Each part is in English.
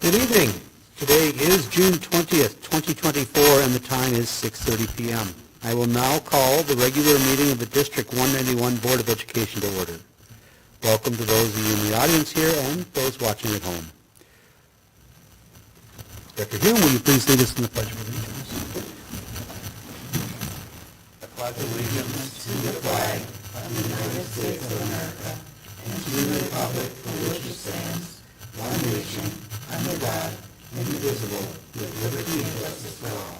Good evening. Today is June 20th, 2024, and the time is 6:30 p.m. I will now call the regular meeting of the District 191 Board of Education to order. Welcome to those of you in the audience here and those watching at home. Dr. Hume, will you please lead us in the Pledge of Allegiance? I pledge allegiance to the flag of the United States of America and to the republic for which it stands, one nation, under God, indivisible, with liberty and justice for all.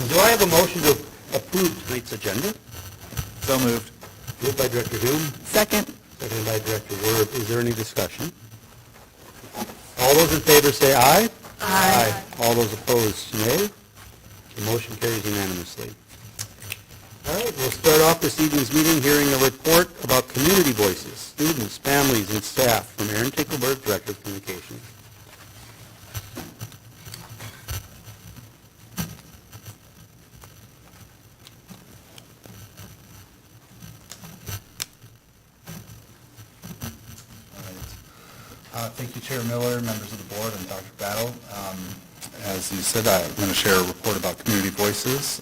Do I have a motion to approve tonight's agenda? So moved. Moved by Director Hume, Second. seconded by Director Werb. Is there any discussion? All those in favor say aye. Aye. All those opposed, nay. The motion carries unanimously. All right, we'll start off this evening's meeting hearing a report about community voices, students, families, and staff from Aaron Tickleberg, Director of Communications. Thank you, Chair Miller, members of the board, and Dr. Battle. As you said, I'm going to share a report about community voices.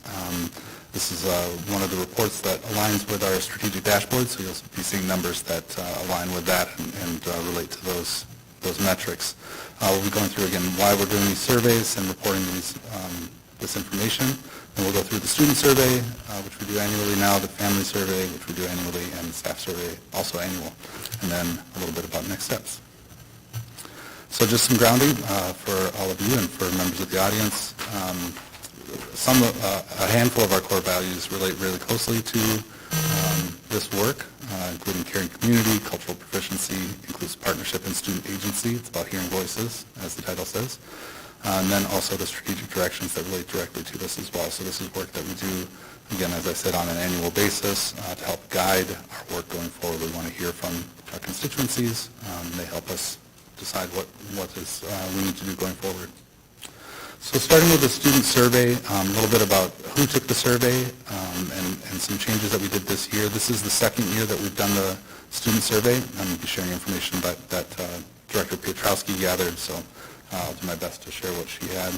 This is one of the reports that aligns with our strategic dashboard, so you'll be seeing numbers that align with that and relate to those metrics. We'll be going through, again, why we're doing these surveys and reporting this information. And we'll go through the student survey, which we do annually now, the family survey, which we do annually, and the staff survey, also annual, and then a little bit about next steps. So just some grounding for all of you and for members of the audience. A handful of our core values relate really closely to this work, including caring community, cultural proficiency, inclusive partnership, and student agency. It's about hearing voices, as the title says. And then also the strategic directions that relate directly to this as well. So this is work that we do, again, as I said, on an annual basis to help guide our work going forward. We want to hear from our constituencies. They help us decide what we need to do going forward. So starting with the student survey, a little bit about who took the survey and some changes that we did this year. This is the second year that we've done the student survey. I'm going to be sharing information that Director Piotrowski gathered, so I'll do my best to share what she had.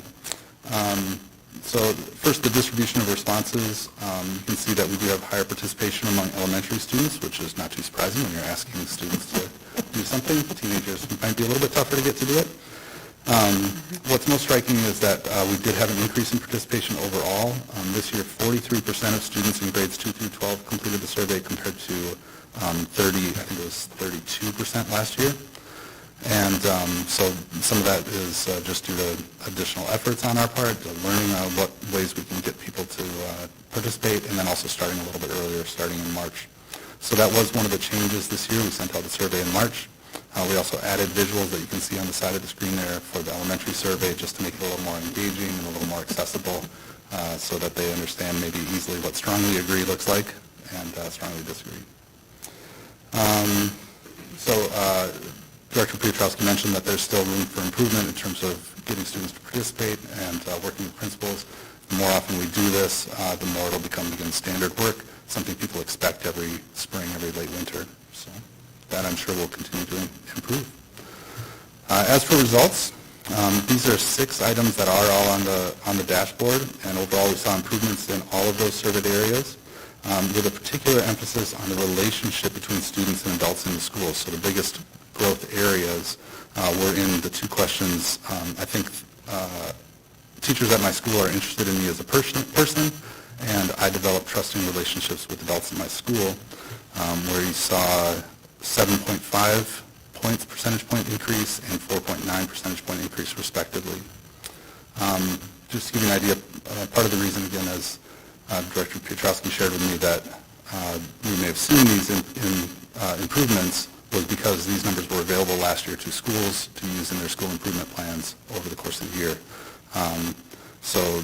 So first, the distribution of responses. You can see that we do have higher participation among elementary students, which is not too surprising when you're asking students to do something. Teenagers might be a little bit tougher to get to do it. What's most striking is that we did have an increase in participation overall. This year, 43% of students in grades 2 through 12 completed the survey compared to 32% last year. And so some of that is just due to additional efforts on our part, learning what ways we can get people to participate, and then also starting a little bit earlier, starting in March. So that was one of the changes this year. We sent out the survey in March. We also added visuals that you can see on the side of the screen there for the elementary survey, just to make it a little more engaging and a little more accessible so that they understand maybe easily what strongly agree looks like and strongly disagree. Director Piotrowski mentioned that there's still room for improvement in terms of getting students to participate and working with principals. The more often we do this, the more it'll become, again, standard work, something people expect every spring, every late winter. So that I'm sure will continue to improve. As for results, these are 6 items that are all on the dashboard, and overall we saw improvements in all of those surveyed areas, with a particular emphasis on the relationship between students and adults in the schools. So the biggest growth areas were in the 2 questions. I think teachers at my school are interested in me as a person, and I develop trusting relationships with adults in my school, where you saw 7.5 percentage point increase and 4.9 percentage point increase respectively. Just to give you an idea, part of the reason, again, as Director Piotrowski shared with me, that we may have seen these improvements was because these numbers were available last year to schools to use in their school improvement plans over the course of the year. So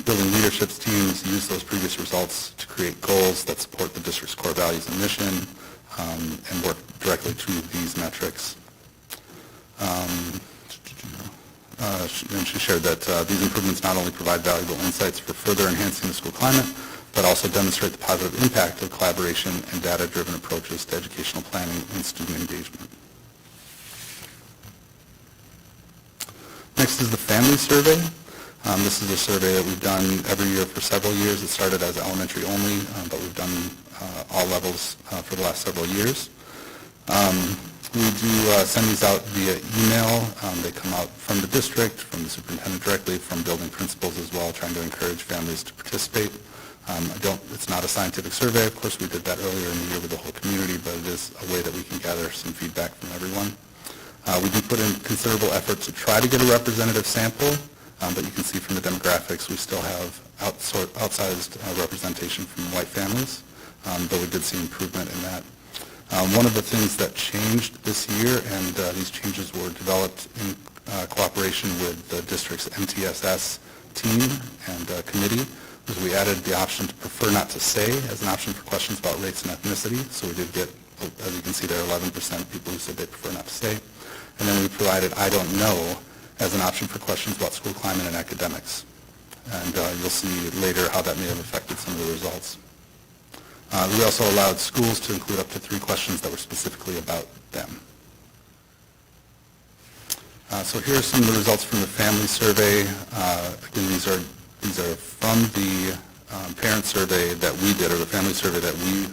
building leadership teams use those previous results to create goals that support the district's core values and mission, and work directly to these metrics. And she shared that these improvements not only provide valuable insights for further enhancing the school climate, but also demonstrate the positive impact of collaboration and data-driven approaches to educational planning and student engagement. Next is the family survey. This is a survey that we've done every year for several years. It started as elementary only, but we've done all levels for the last several years. We do send these out via email. They come out from the district, from the superintendent directly, from building principals as well, trying to encourage families to participate. It's not a scientific survey. Of course, we did that earlier in the year with the whole community, but it is a way that we can gather some feedback from everyone. We do put in considerable effort to try to get a representative sample, but you can see from the demographics we still have outsized representation from white families, though we did see improvement in that. One of the things that changed this year, and these changes were developed in cooperation with the district's MTSS team and committee, was we added the option to prefer not to say as an option for questions about race and ethnicity. So we did get, as you can see there, 11% people who said they prefer not to say. And then we provided I don't know as an option for questions about school climate and academics. And you'll see later how that may have affected some of the results. We also allowed schools to include up to 3 questions that were specifically about them. So here are some of the results from the family survey. Again, these are from the parent survey that we did, or the family survey that we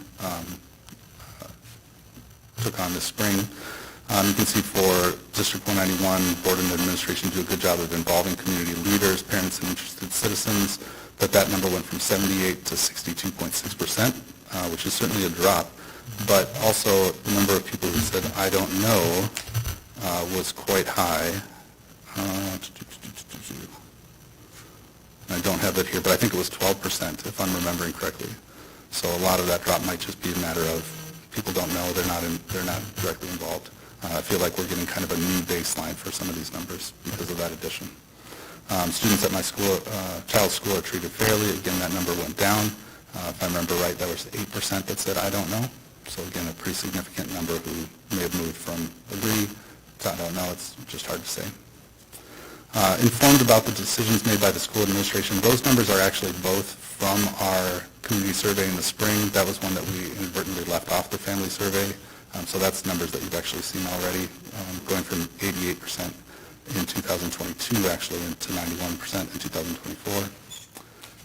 took on this spring. You can see for District 191, Board and Administration do a good job of involving community leaders, parents, and interested citizens, but that number went from 78 to 62.6%, which is certainly a drop, but also the number of people who said, I don't know, was quite high. I don't have that here, but I think it was 12%, if I'm remembering correctly. So a lot of that drop might just be a matter of people don't know, they're not directly involved. I feel like we're getting kind of a new baseline for some of these numbers because of that addition. Students at my school, child's school, are treated fairly. Again, that number went down. If I remember right, that was 8% that said I don't know. So again, a pretty significant number who may have moved from agree to I don't know. It's just hard to say. Informed about the decisions made by the school administration. Those numbers are actually both from our community survey in the spring. That was one that we inadvertently left off the family survey. So that's numbers that you've actually seen already, going from 88% in 2022 actually to 91% in 2024.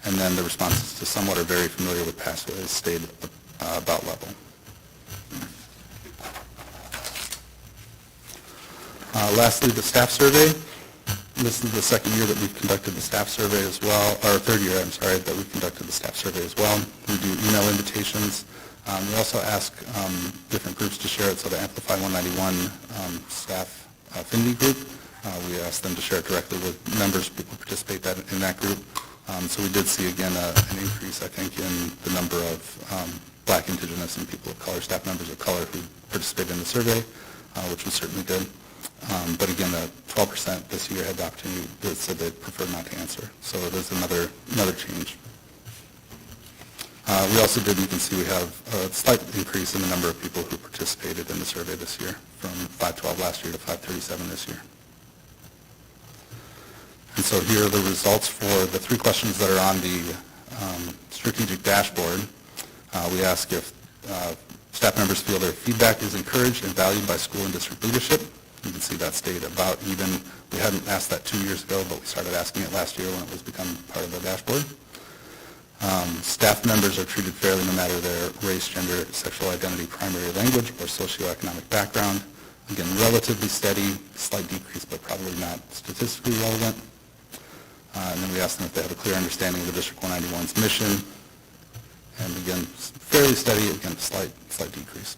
And then the responses to somewhat are very familiar with past ways stayed about level. Lastly, the staff survey. This is the second year that we've conducted the staff survey as well, or third year, I'm sorry, that we've conducted the staff survey as well. We do email invitations. We also ask different groups to share it, so the Amplify 191 staff affinity group, we ask them to share it directly with members who participate in that group. So we did see, again, an increase, I think, in the number of Black, Indigenous, and people of color, staff members of color who participated in the survey, which was certainly good. But again, 12% this year had the opportunity that said they'd prefer not to answer. So it is another change. We also did, you can see we have a slight increase in the number of people who participated in the survey this year, from 512 last year to 537 this year. And so here are the results for the 3 questions that are on the strategic dashboard. We ask if staff members feel their feedback is encouraged and valued by school and district leadership. You can see that stayed about even. We hadn't asked that 2 years ago, but we started asking it last year when it was become part of the dashboard. Staff members are treated fairly no matter their race, gender, sexual identity, primary language, or socioeconomic background. Again, relatively steady, slight decrease, but probably not statistically relevant. And then we ask them if they have a clear understanding of the District 191's mission. And again, fairly steady, again, slight decrease.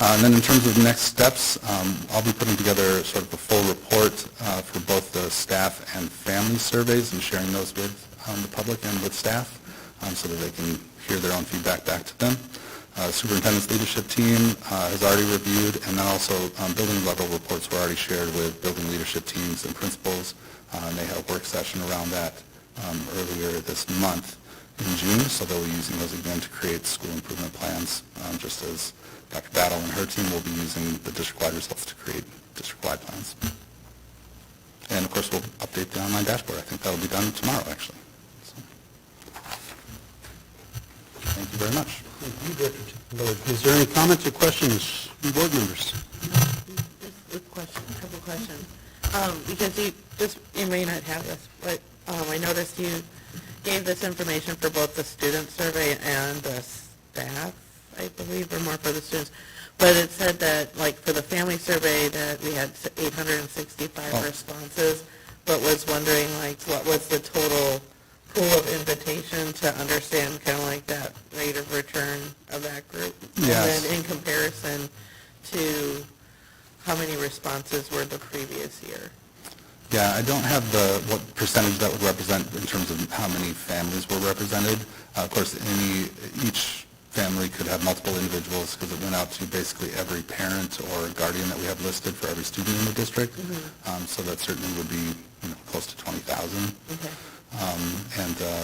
And then in terms of next steps, I'll be putting together sort of a full report for both the staff and family surveys and sharing those with the public and with staff so that they can hear their own feedback back to them. Superintendent's leadership team has already reviewed, and then also building level reports were already shared with building leadership teams and principals, and they had a work session around that earlier this month in June, so they'll be using those again to create school improvement plans, just as Dr. Battle and her team will be using the district-wide results to create district-wide plans. And of course, we'll update the online dashboard. I think that'll be done tomorrow, actually. So, thank you very much. Thank you, Director Miller. Is there any comments or questions from board members? Just a couple questions. Because you may not have this, but I noticed you gave this information for both the student survey and the staff, I believe, or more for the students. But it said that, like, for the family survey, that we had 865 responses, but was wondering, like, what was the total pool of invitation to understand kind of like that rate of return of that group? Yes. And then in comparison to how many responses were the previous year? Yeah, I don't have what percentage that would represent in terms of how many families were represented. Of course, each family could have multiple individuals because it went out to basically every parent or guardian that we have listed for every student in the district. So that certainly would be close to 20,000. Okay.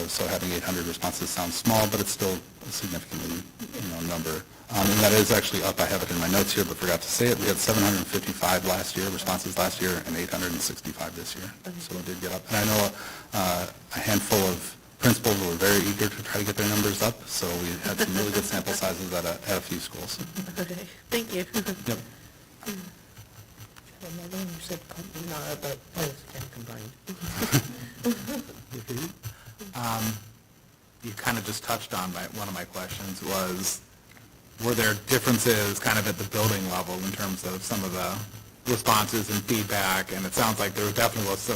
So having 800 responses sounds small, but it's still a significantly number. And that is actually up. I have it in my notes here, but forgot to say it. We had 755 responses last year, and 865 this year. So it did get up. And I know a handful of principals were very eager to try to get their numbers up, so we had some really good sample sizes at a few schools. Okay, thank you. Yep. Another one you said, no, but it's kind of combined. You kind of just touched on one of my questions was, were there differences kind of at the building level in terms of some of the responses and feedback? And it sounds like there definitely was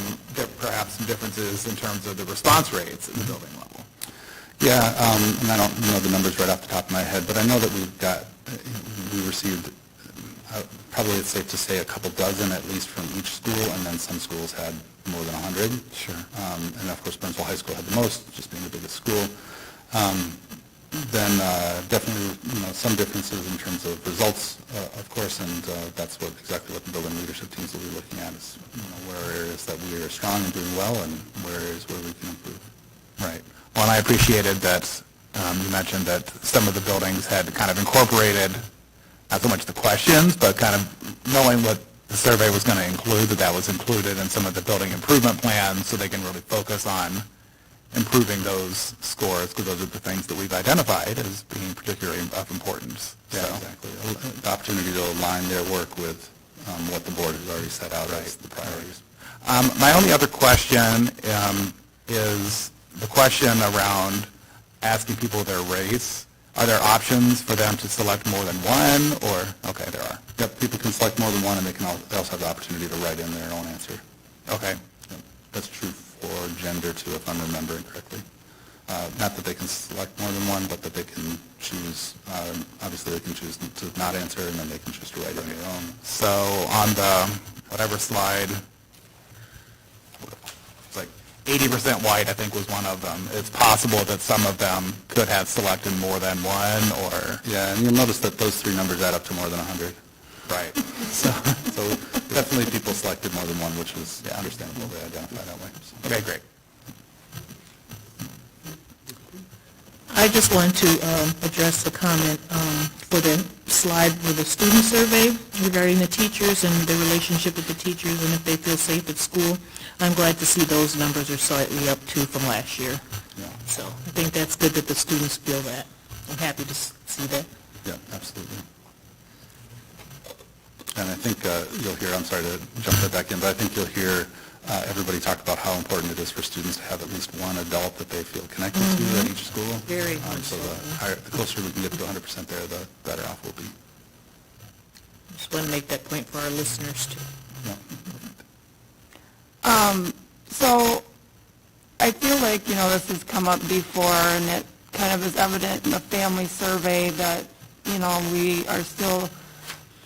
perhaps some differences in terms of the response rates at the building level. Yeah, and I don't know the numbers right off the top of my head, but I know that we received, probably it's safe to say a couple dozen at least from each school, and then some schools had more than 100. Sure. And of course, Burnsville High School had the most, just being the biggest school. Then definitely, some differences in terms of results, of course, and that's exactly what the building leadership teams will be looking at is, where are areas that we are strong and doing well, and where areas where we can improve. Right. Well, and I appreciated that you mentioned that some of the buildings had kind of incorporated not so much the questions, but kind of knowing what the survey was going to include, that was included in some of the building improvement plans, so they can really focus on improving those scores, because those are the things that we've identified as being particularly of importance. Yeah, exactly. The opportunity to align their work with what the board has already set out as the priorities. My only other question is the question around asking people their race. Are there options for them to select more than one, or, okay, there are. Yep, people can select more than one, and they also have the opportunity to write in their own answer. Okay. Yep. That's true for gender, too, if I'm remembering correctly. Not that they can select more than one, but that they can choose, obviously they can choose to not answer, and then they can choose to write in their own. So on the, whatever slide, it's like 80% white, I think, was one of them. It's possible that some of them could have selected more than one, or... Yeah, and you'll notice that those three numbers add up to more than 100. Right. So definitely people selected more than one, which is understandable. They identify that way. So. Okay, great. I just wanted to address the comment for the slide with the student survey regarding the teachers and the relationship with the teachers and if they feel safe at school. I'm glad to see those numbers are slightly up too from last year. Yeah. So I think that's good that the students feel that. I'm happy to see that. Yeah, absolutely. And I think you'll hear, I'm sorry to jump right back in, but I think you'll hear everybody talk about how important it is for students to have at least one adult that they feel connected to at each school. Very much so. The closer we can get to 100% there, the better off we'll be. Just want to make that point for our listeners too. Yeah. So I feel like, this has come up before, and it kind of is evident in the family survey that, we are still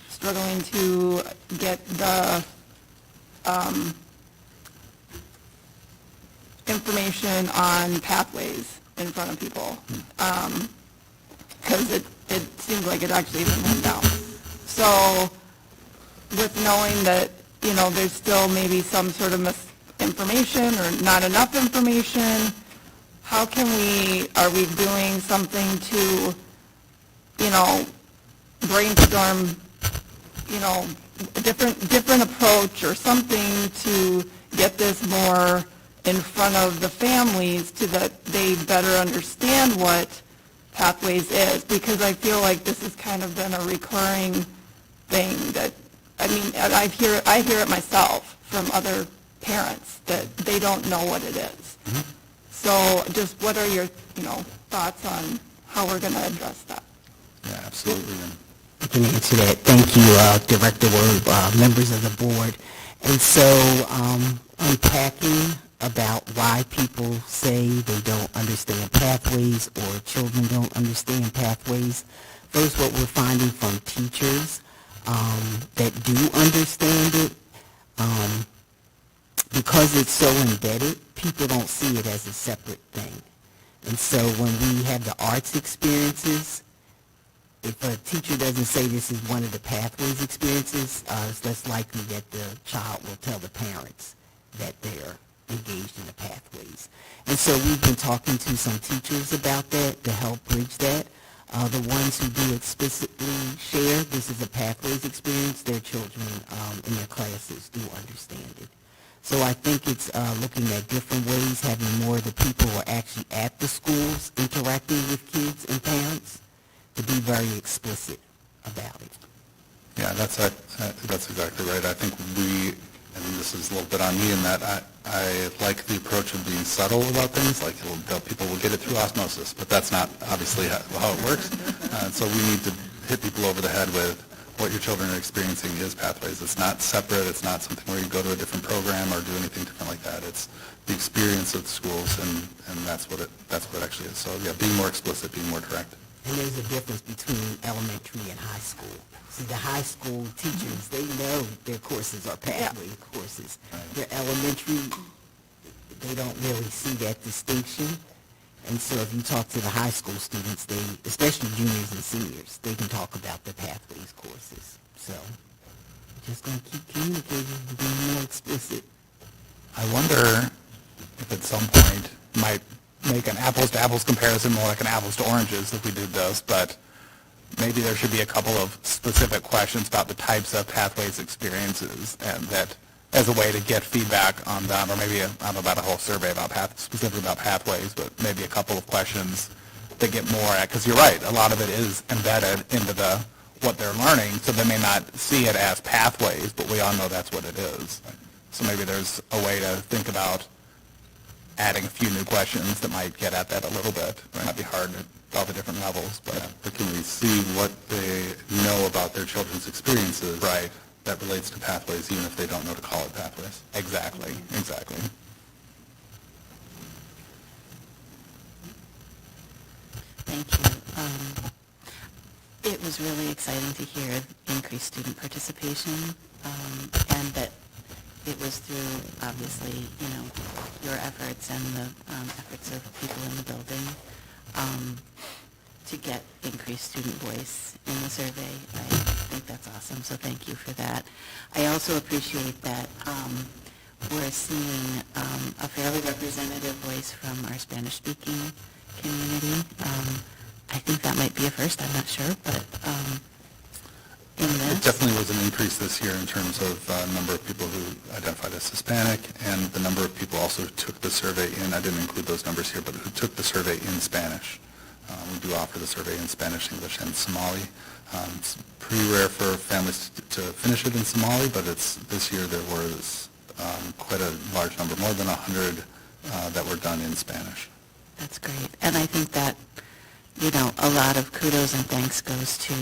struggling to get the information on pathways in front of people, because it seems like it actually even went down. So with knowing that, there's still maybe some sort of misinformation or not enough information, how can are we doing something to, brainstorm, a different approach or something to get this more in front of the families so that they better understand what Pathways is, because I feel like this has kind of been a recurring thing that, I mean, I hear it myself from other parents that they don't know what it is. So just what are your, thoughts on how we're going to address that? Yeah, absolutely. And I can answer that. Thank you, Director Word, members of the board. And so unpacking about why people say they don't understand pathways or children don't understand pathways. First, what we're finding from teachers that do understand it, because it's so embedded, people don't see it as a separate thing. And so when we have the arts experiences, if a teacher doesn't say this is one of the pathways experiences, it's less likely that the child will tell the parents that they're engaged in the pathways. And so we've been talking to some teachers about that to help bridge that. The ones who do explicitly share this is a pathways experience, their children in their classes do understand it. So I think it's looking at different ways, having more of the people who are actually at the schools interacting with kids and parents to be very explicit about it. yeah, that's exactly right. I think and this is a little bit on me in that I like the approach of being subtle about things, like people will get it through osmosis, but that's not obviously how it works. So we need to hit people over the head with what your children are experiencing is Pathways. It's not separate. It's not something where you go to a different program or do anything different like that. It's the experience of the schools, and that's what it actually is. So yeah, being more explicit, being more direct. And there's a difference between elementary and high school. See, the high school teachers, they know their courses are pathway courses. Their elementary, they don't really see that distinction. And so if you talk to the high school students, they, especially juniors and seniors, they can talk about the pathways courses. So just going to keep communicating and being more explicit. I wonder if at some point might make an apples-to-apples comparison more like an apples-to-oranges if we did this, but maybe there should be a couple of specific questions about the types of pathways experiences, and that as a way to get feedback on them, or maybe, I don't know about a whole survey about specifically about pathways, but maybe a couple of questions that get more at, because you're right, a lot of it is embedded into what they're learning, so they may not see it as pathways, but we all know that's what it is. So maybe there's a way to think about adding a few new questions that might get at that a little bit. It might be hard at all the different levels, but But can we see what they know about their children's experiences? Right. That relates to Pathways, even if they don't know to call it Pathways. exactly. Thank you. It was really exciting to hear increased student participation, and that it was through, obviously, your efforts and the efforts of people in the building to get increased student voice in the survey. I think that's awesome, so thank you for that. I also appreciate that we're seeing a fairly representative voice from our Spanish-speaking community. I think that might be a first, I'm not sure, but in It this. definitely was an increase this year in terms of number of people who identified as Hispanic, and the number of people also who took the survey in, I didn't include those numbers here, but who took the survey in Spanish. We do offer the survey in Spanish, English, and Somali. It's pretty rare for families to finish it in Somali, but this year there was quite a large number, more than 100 that were done in Spanish. That's great. And I think that, a lot of kudos and thanks goes to,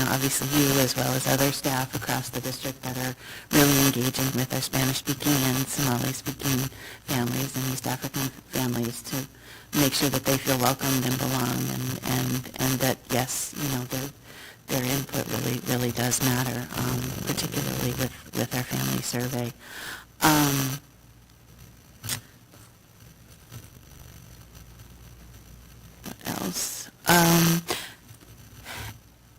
obviously you as well as other staff across the district that are really engaging with our Spanish-speaking and Somali-speaking families and East African families to make sure that they feel welcomed and belong, and that, yes, their input really does matter, particularly with our family survey. What else?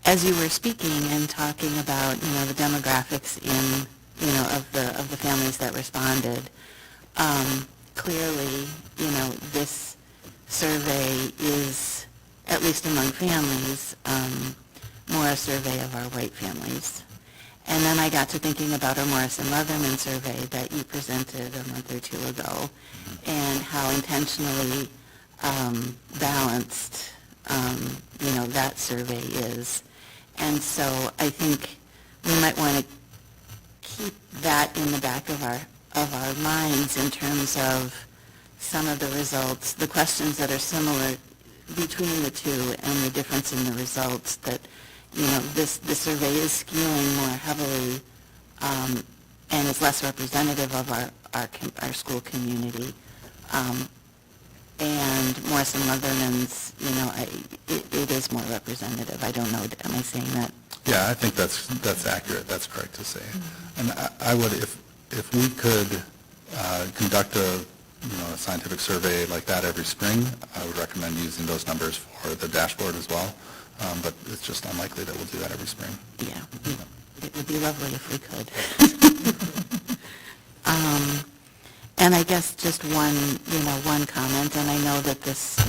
As you were speaking and talking about, the demographics of the families that responded, clearly, this survey is, at least among families, more a survey of our white families. And then I got to thinking about our Morrison-Leatherman survey that you presented a month or two ago, and how intentionally balanced, that survey is. And so I think we might want to keep that in the back of our minds in terms of some of the results, the questions that are similar between the two, and the difference in the results that, the survey is skewing more heavily and is less representative of our school community. And Morrison-Leatherman's, it is more representative. I don't know, am I saying that? Yeah, I think that's accurate. That's correct to say. And I would, if we could conduct a scientific survey like that every spring, I would recommend using those numbers for the dashboard as well. But it's just unlikely that we'll do that every spring. Yeah, it would be lovely if we could. And I guess just one comment, and I know that this,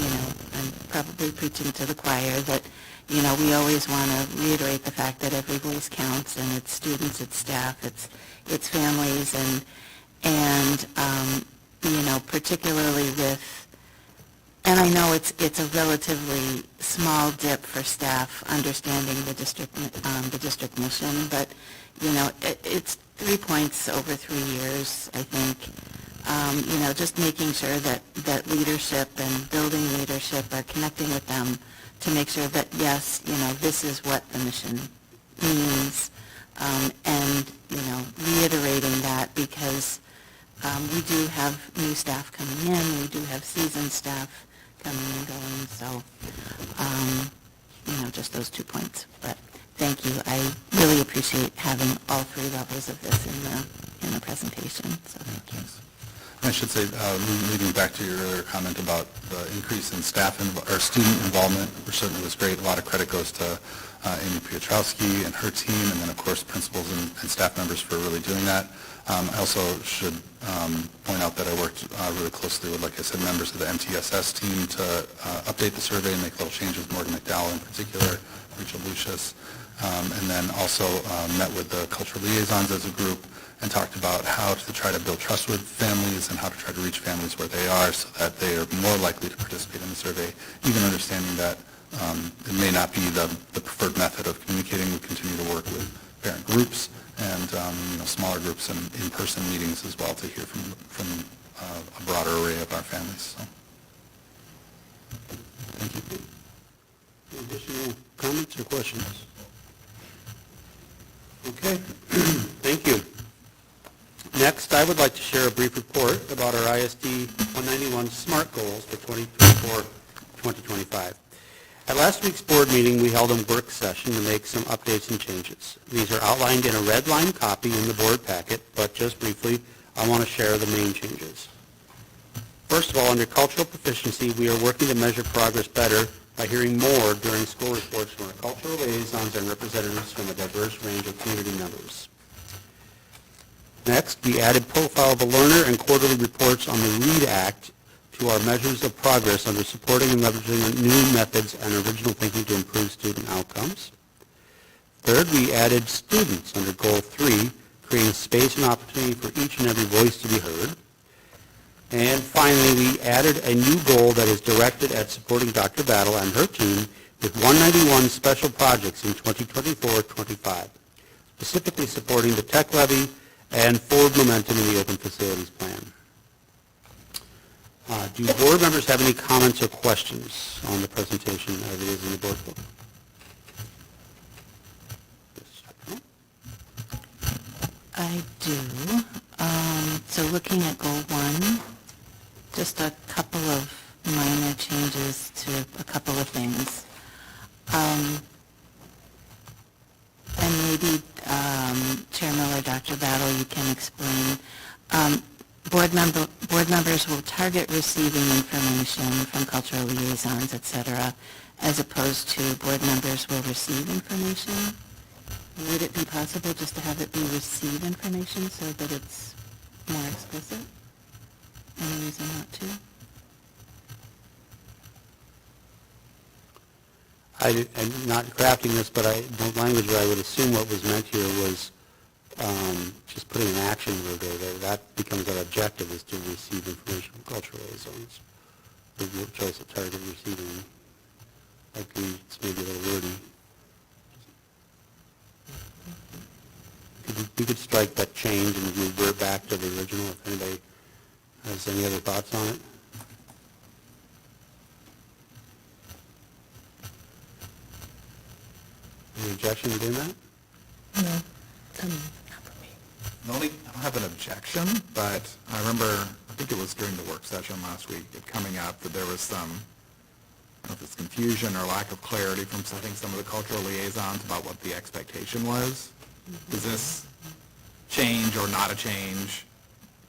I'm probably preaching to the choir, that, we always want to reiterate the fact that every voice counts, and it's students, it's staff, it's families, and particularly with, and I know it's a relatively small dip for staff understanding the district mission, but, it's 3 points over 3 years, I think. Just making sure that leadership and building leadership are connecting with them to make sure that, yes, this is what the mission means, and, reiterating that because we do have new staff coming in, we do have seasoned staff coming and going, so, just those 2 points. But thank you. I really appreciate having all 3 levels of this in the presentation, so thank you. I should say, leading back to your earlier comment about the increase in staff or student involvement, which certainly was great. A lot of credit goes to Amy Piotrowski and her team, and then, of course, principals and staff members for really doing that. I also should point out that I worked really closely with, like I said, members of the MTSS team to update the survey and make little changes, Morgan McDowell in particular, Rachel Lucius, and then also met with the cultural liaisons as a group and talked about how to try to build trust with families and how to try to reach families where they are so that they are more likely to participate in the survey, even understanding that it may not be the preferred method of communicating. We continue to work with parent groups and smaller groups and in-person meetings as well to hear from a broader array of our families. So, thank you. Any additional comments or questions? Okay, thank you. Next, I would like to share a brief report about our ISD 191 SMART goals for 2024-2025. At last week's board meeting, we held a work session to make some updates and changes. These are outlined in a red line copy in the board packet, but just briefly, I want to share the main changes. First of all, under cultural proficiency, we are working to measure progress better by hearing more during school reports from our cultural liaisons and representatives from a diverse range of community members. Next, we added profile of a learner and quarterly reports on the READ Act to our measures of progress under supporting and leveraging new methods and original thinking to improve student outcomes. Third, we added students under Goal 3, creating space and opportunity for each and every voice to be heard. And finally, we added a new goal that is directed at supporting Dr. Battle and her team with 191 special projects in 2024-25, specifically supporting the tech levy and forward momentum in the open facilities plan. Do board members have any comments or questions on the presentation as it is in the board book? I do. So looking at Goal 1, just a couple of minor changes to a couple of things. And maybe Chairman or Dr. Battle, you can explain. Board members will target receiving information from cultural liaisons, etc., as opposed to board members will receive information. Would it be possible just to have it be receive information so that it's more explicit? Any reason not to? I'm not crafting this, but the language that I would assume what was meant here was just putting an action word there, that becomes our objective, is to receive information from cultural liaisons. The choice of target receiving, I agree, it's maybe a little wordy. We could strike that change and revert back to the original, if anybody has any other thoughts on it. Any objection to doing that? No, not for me. I don't have an objection, but I remember, I think it was during the work session last week, it coming up that there was some, I don't know if it's confusion or lack of clarity from, I think, some of the cultural liaisons about what the expectation was. Is this change or not a change?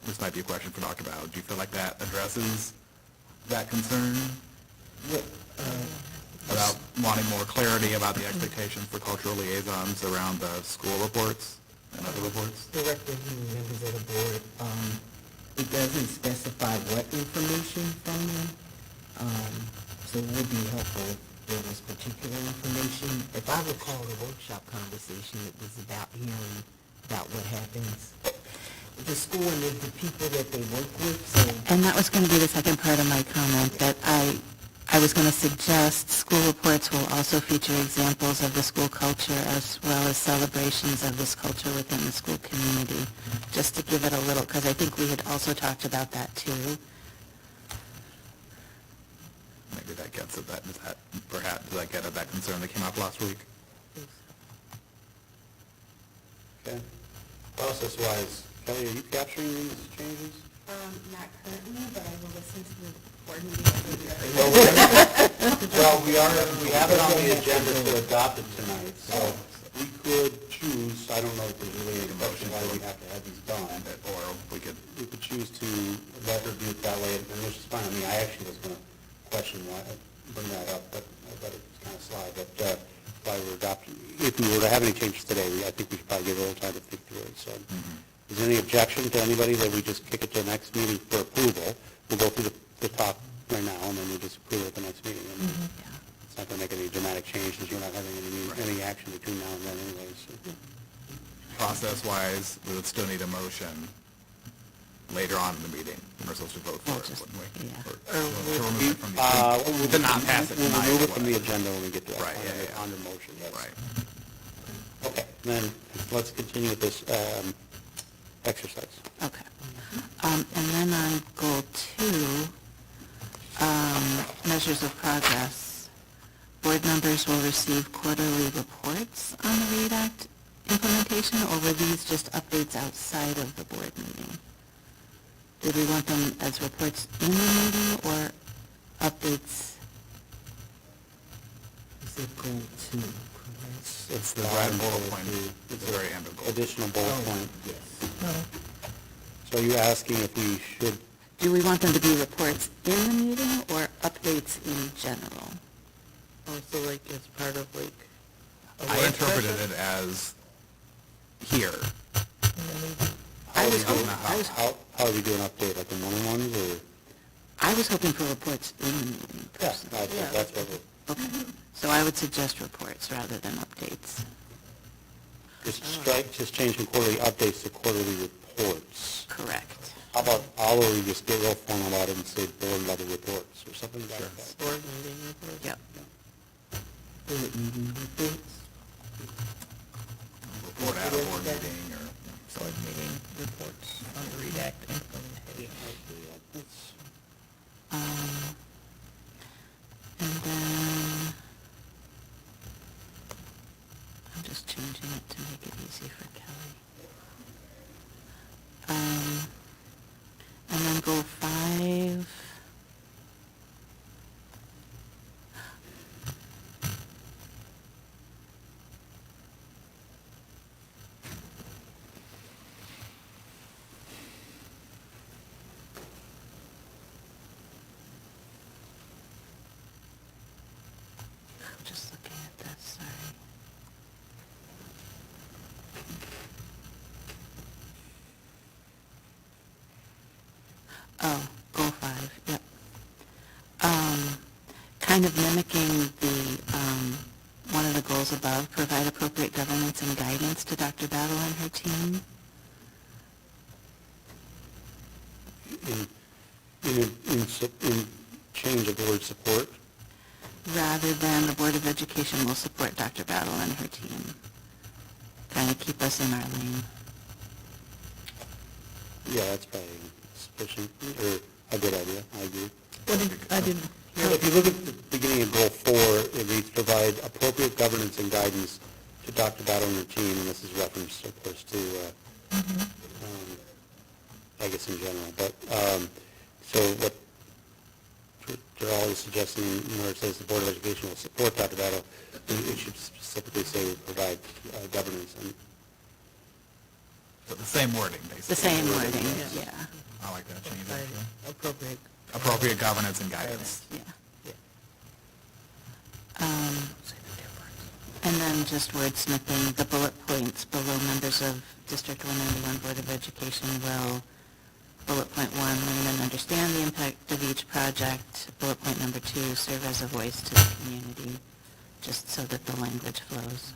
This might be a question for Dr. Bow. Do you feel like that addresses that concern? About wanting more clarity about the expectations for cultural liaisons around the school reports and other reports? Director and members of the board, it doesn't specify what information from them, so it would be helpful if there was particular information. If I recall the workshop conversation, it was about hearing about what happens with the school and the people that they work with, so... And that was going to be the second part of my comment, that I was going to suggest school reports will also feature examples of the school culture as well as celebrations of this culture within the school community, just to give it a little, because I think we had also talked about that too. Maybe that gets at that, does that get at that concern that came up last week? Okay. Process-wise, Kelly, are you capturing these changes? Not currently, but I will listen to the board meeting every year. Well, we have it on the agenda to adopt it tonight, so we could choose, I don't know if there's really any motion why we have to have these done, Or we could, choose to let her do it that way, and which is fine. I mean, I actually was going to question why, bring that up, but I let it kind of slide, but why we're adopting, if we were to have any changes today, I think we should probably give it a little time to think through it, so. Is there any objection to anybody that we just kick it to the next meeting for approval? We'll go through the top right now, and then we'll just approve it at the next meeting. And it's not going to make any dramatic changes. You're not having any action between now and then anyway, so. process-wise, we would still need a motion later on in the meeting. We're supposed to vote for it, wouldn't we? Yeah. Or to remove it from the, to not pass it We'll tonight. remove it or from the whatever. agenda when we get to that. Right, yeah. On the motion, yes. Right. Okay, then let's continue with this exercise. Okay. And then on goal 2, measures of progress, board members will receive quarterly reports on the READ Act implementation, or were these just updates outside of the board meeting? Did we want them as reports in the meeting or updates? Is it goal 2, correct? It's The right bullet point, it's the very end of goal. additional bullet point. Yes. No. So you're asking if we should, Do we want them to be reports in the meeting or updates in general? Also, like, as part of, like, a I work interpreted session? it as here. I was how are we doing update, like in one-on-ones, or? I was hoping for reports in the meeting Yeah, personally. I think that's what we're, Okay, so I would suggest reports rather than updates. just changing quarterly updates to quarterly reports. Correct. How about, we just get real formal about it and say board level reports, or something like that? Board meeting reports? Yep. Board meeting reports. Report at a board meeting or, Board meeting reports on the READ Act implementation. And then, I'm just changing it to make it easy for Kelly. And then goal 5. I'm just looking at this, sorry. Oh, goal 5, yep. Kind of mimicking the one of the goals above, provide appropriate governance and guidance to Dr. Battle and her team. In change of the word support. Rather than the Board of Education will support Dr. Battle and her team. Kind of keep us in our lane. Yeah, that's probably sufficient, or a good idea, I agree. I didn't hear If you look at the beginning of Goal 4, it reads, provide appropriate governance and guidance to Dr. Battle and her team, and this is reference, of course, to, I guess in general, but, so what Darrell is suggesting, where it says the Board of Education will support Dr. Battle, it should specifically say we provide governance and. So the same wording, basically. The same wording, yeah. I like that change, actually. appropriate. Appropriate governance and guidance. Yeah. And then just wordsmithing, the bullet points below members of District 191 Board of Education will, bullet point 1, learn and understand the impact of each project. Bullet point number 2, serve as a voice to the community, just so that the language flows.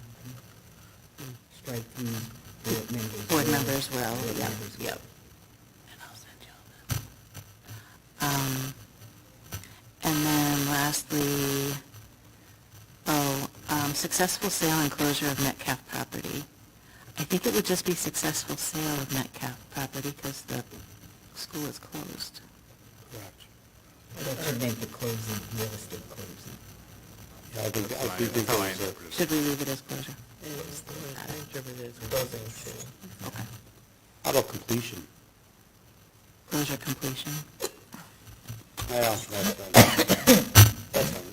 Strike through board members. Board members will, Board yep, members will. yep. And I'll send you all that. And then lastly, successful sale and closure of Metcalf property. I think it would just be successful sale of Metcalf property because the school is closed. Correct. That should make the closing, real estate closing. Yeah, I think That's there's how I a, interpret it. Should we leave it as closure? Okay. how about completion? Closure completion? Well, that's fine.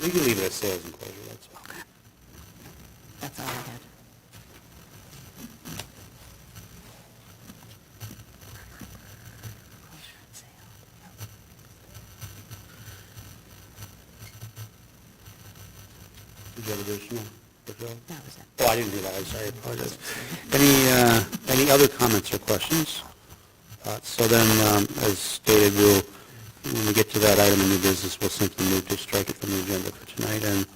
We can leave it as sales and closure, that's fine. Okay. That's all I had. Closure and sale. Did you have additional? Raquel? That was it. Oh, I didn't hear that, I'm sorry, I apologize. Any other comments or questions? So then, as stated, when we get to that item in new business, we'll simply move to strike it from the agenda for tonight and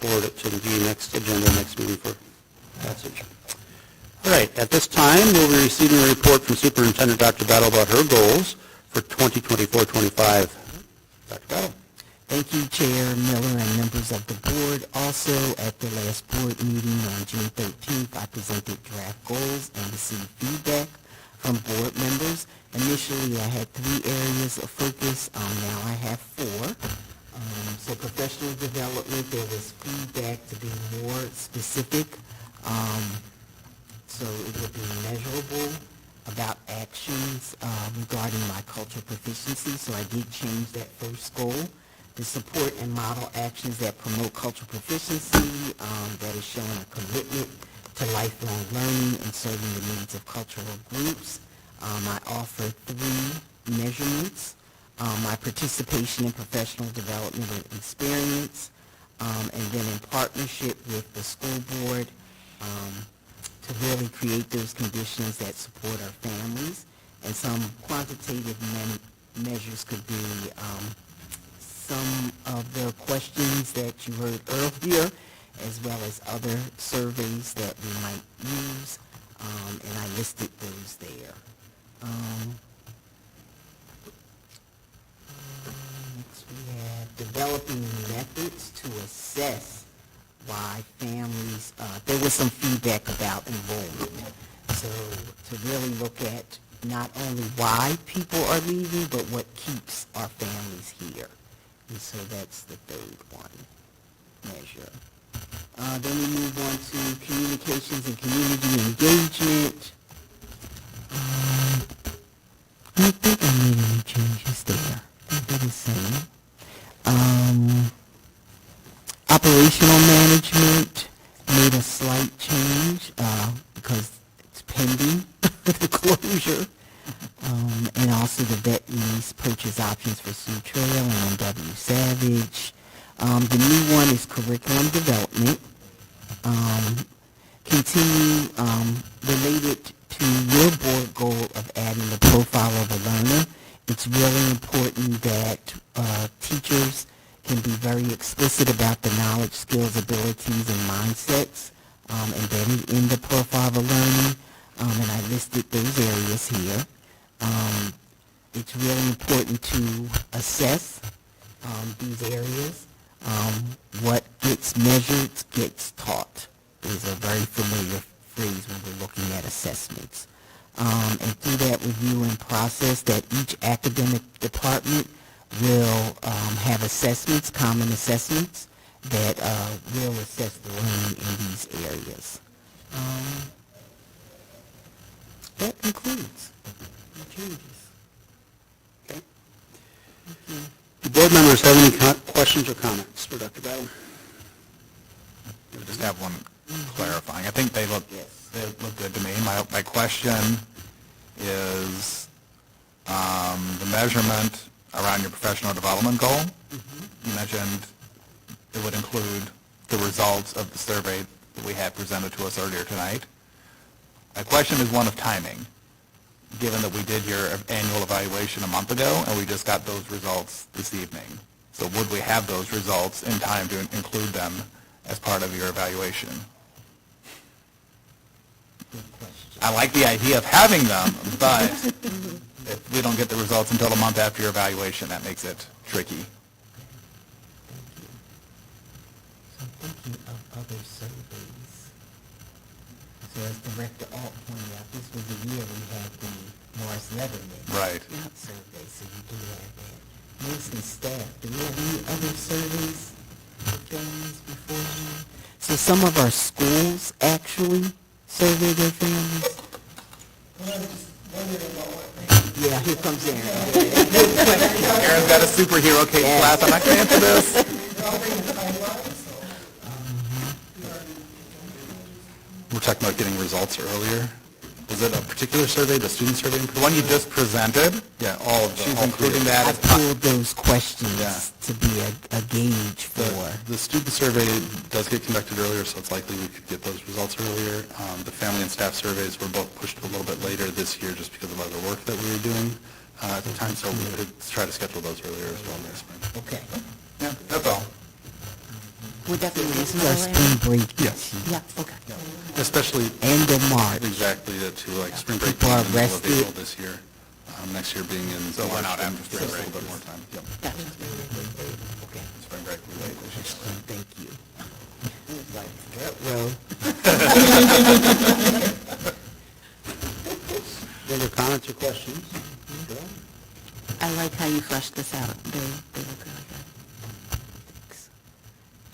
forward it to the next agenda, next meeting for passage. All right, at this time, we'll be receiving a report from Superintendent Dr. Battle about her goals for 2024-25. Dr. Battle? Thank you, Chair Miller and members of the board. Also, at the last board meeting on June 13th, I presented draft goals and received feedback from board members. Initially, I had 3 areas of focus. Now I have 4. So professional development, there was feedback to be more specific. So it would be measurable about actions regarding my cultural proficiency. So I did change that first goal to support and model actions that promote cultural proficiency, that is showing a commitment to lifelong learning and serving the needs of cultural groups. I offered 3 measurements. My participation in professional development and experience, and then in partnership with the school board to really create those conditions that support our families. And some quantitative measures could be some of the questions that you heard earlier, as well as other surveys that we might use, and I listed those there. Next we have developing methods to assess why families, there was some feedback about enrollment. So to really look at not only why people are leaving, but what keeps our families here. And so that's the 3rd one measure. Then we move on to communications and community engagement. I don't think I made any changes there. I think they're the same. Operational management made a slight change because it's pending the closure. And also the vet lease purchase options for Sioux Trail and Burnsville-Eagan-Savage. The new one is curriculum development. Continue related to your board goal of adding the profile of a learner. It's really important that teachers can be very explicit about the knowledge, skills, abilities, and mindsets embedded in the profile of learning, and I listed those areas here. It's really important to assess these areas. What gets measured gets taught is a very familiar phrase when we're looking at assessments. And through that review and process, that each academic department will have assessments, common assessments, that will assess the learning in these areas. That concludes the changes. Okay. Do board members have any questions or comments for Dr. Battle? I just have one clarifying. I think they look good to me. My question is the measurement around your professional development goal. You mentioned it would include the results of the survey that we had presented to us earlier tonight. My question is one of timing, given that we did your annual evaluation a month ago and we just got those results this evening. So would we have those results in time to include them as part of your evaluation? I like the idea of having them, but if we don't get the results until a month after your evaluation, that makes it tricky. So thinking of other surveys. So as Director Alt pointed out, this was the year we had the Morris Leatherman Right. survey, so you do have that. Mostly staff. Do we have any other surveys done beforehand? So some of our schools actually survey their families. Yeah, here comes Aaron. Aaron's got a superhero case class. I'm not going to answer this. We're talking about getting results earlier. Was it a particular survey, the student survey? The one you just presented, Yeah, all of them. she's including that I as part. pulled those questions Yeah. to be a gauge for. The student survey does get conducted earlier, so it's likely we could get those results earlier. The family and staff surveys were both pushed a little bit later this year just because of other work that we were doing at the time, so we could try to schedule those earlier as well next spring. Okay. Yeah, that's all. Would that be Our reasonable? spring break. Yes. Yeah, okay. Especially End of March. exactly to like spring break People being are in the middle of rested. April this year. Next year being in So we're March, not then after spring gives us break. a little bit more time. Yep. Gotcha. Okay. Spring break, we wait. Excellent, thank you. Like, well, Other comments or questions? I like how you fleshed this out. They look really good.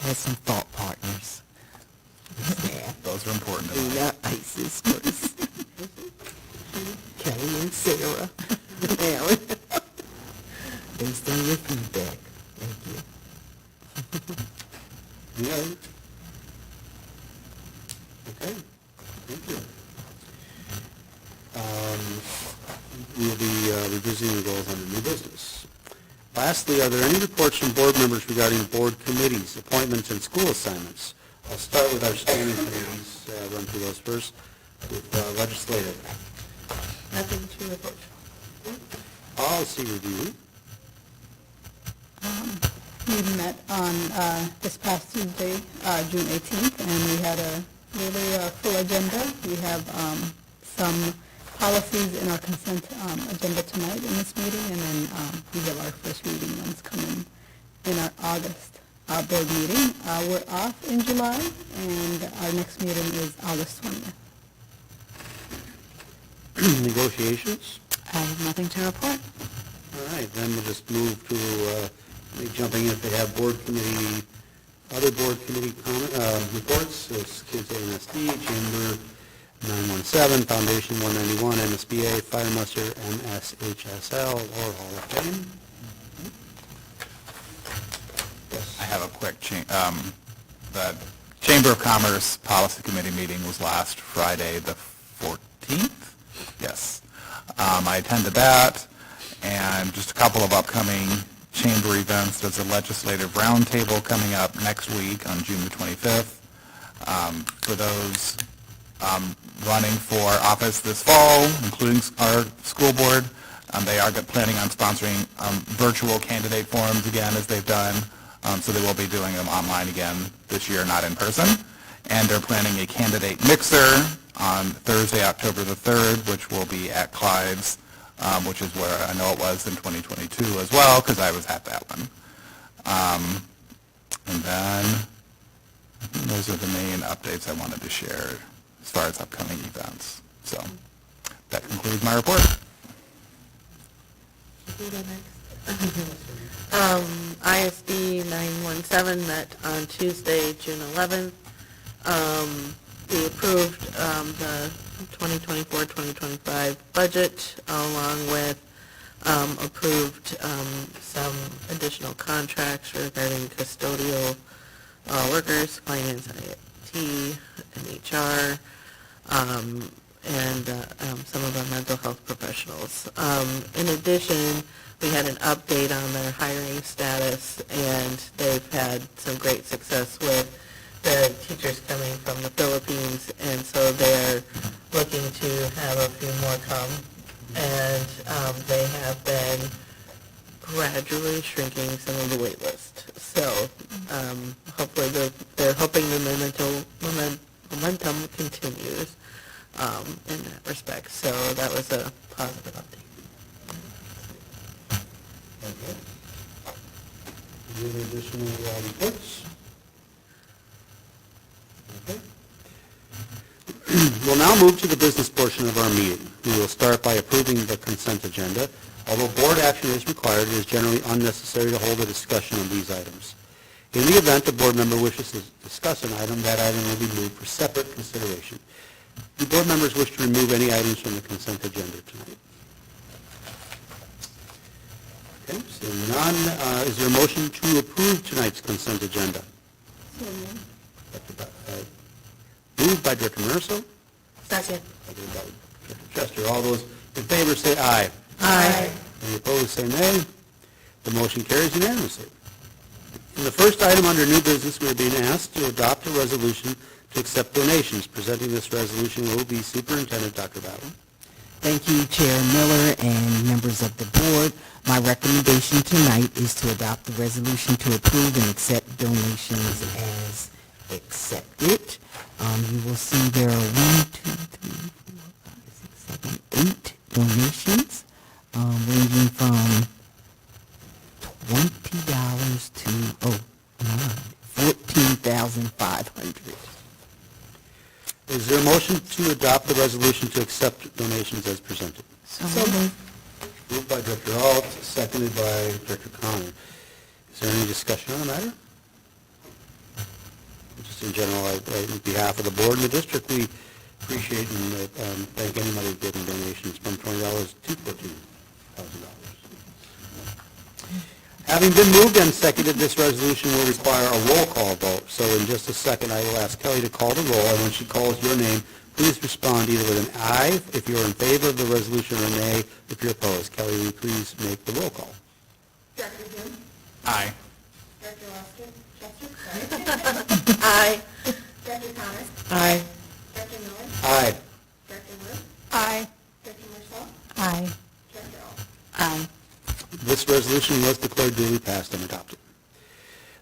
had some thought partners. Staff. Those are important. Dina, Isis, Chris, Kelly and Sarah, Aaron. Based on your feedback. Thank you. Yeah. Okay, thank you. We'll be revisiting the goals under new business. Lastly, are there any reports from board members regarding board committees, appointments, and school assignments? I'll start with our standing committees, run through those first, with legislative. Nothing to report. Policy review. We met on this past Tuesday, June 18th, and we had a really full agenda. We have some policies in our consent agenda tonight in this meeting, and then we have our first reading ones coming in our August board meeting. We're off in July, and our next meeting is August 20th. Negotiations. I have nothing to report. All right, then we'll just move to jumping in if they have other board committee reports. There's Kids AMSD, Chamber 917, Foundation 191, MSBA, Fire Muster, MSHSL, or Hall of Fame. I have a quick the Chamber of Commerce Policy Committee meeting was last Friday, the 14th? Yes. I attended that, and just a couple of upcoming chamber events. There's a legislative roundtable coming up next week on June the 25th. For those running for office this fall, including our school board, they are planning on sponsoring virtual candidate forums again, as they've done So they will be doing them online again this year, not in person. And they're planning a candidate mixer on Thursday, October the 3rd, which will be at Clyde's, which is where I know it was in 2022 as well, because I was at that one. And then I think those are the main updates I wanted to share as far as upcoming events. So that concludes my report. ISD 917 met on Tuesday, June 11th. We approved the 2024-2025 budget, along with approved some additional contracts regarding custodial workers, finance, IT, and HR, and some of our mental health professionals. In addition, we had an update on their hiring status, and they've had some great success with the teachers coming from the Philippines, and so they're looking to have a few more come. And they have been gradually shrinking some of the wait list. So hopefully they're hoping the momentum continues in that respect. So that was a positive update. Okay. Any additional reports? Okay. We'll now move to the business portion of our meeting. We will start by approving the consent agenda. Although board action is required, it is generally unnecessary to hold a discussion on these items. In the event a board member wishes to discuss an item, that item will be moved for separate consideration. Do board members wish to remove any items from the consent agenda tonight? Okay, seeing none, is there a motion to approve tonight's consent agenda? Moved by Director Marissa. Second. Seconded by Director Chester. All those in favor say aye. Aye. Any opposed say nay. The motion carries unanimously. In the first item under new business, we are being asked to adopt a resolution to accept donations. Presenting this resolution will be Superintendent Dr. Bowden. Thank you, Chair Miller and members of the board. My recommendation tonight is to adopt the resolution to approve and accept donations as accepted. You will see there are 8 donations, ranging from $20 to $14,500. Is there a motion to adopt the resolution to accept donations as presented? So moved. Moved by Director Alt, seconded by Director Connor. Is there any discussion on the matter? Just in general, on behalf of the board and the district, we appreciate and thank anybody giving donations from $20 to $14,000. Having been moved and seconded, this resolution will require a roll call vote. So in just a second, I will ask Kelly to call the roll, and when she calls your name, please respond either with an aye if you're in favor of the resolution or a nay if you're opposed. Kelly, will you please make the roll call? Director Jim? Aye. Director Chester? Aye. Director Connor? Aye. Director Miller? Aye. Director Wood? Aye. Director Marcel? Aye. Director Alt? Aye. This resolution was declared duly passed and adopted.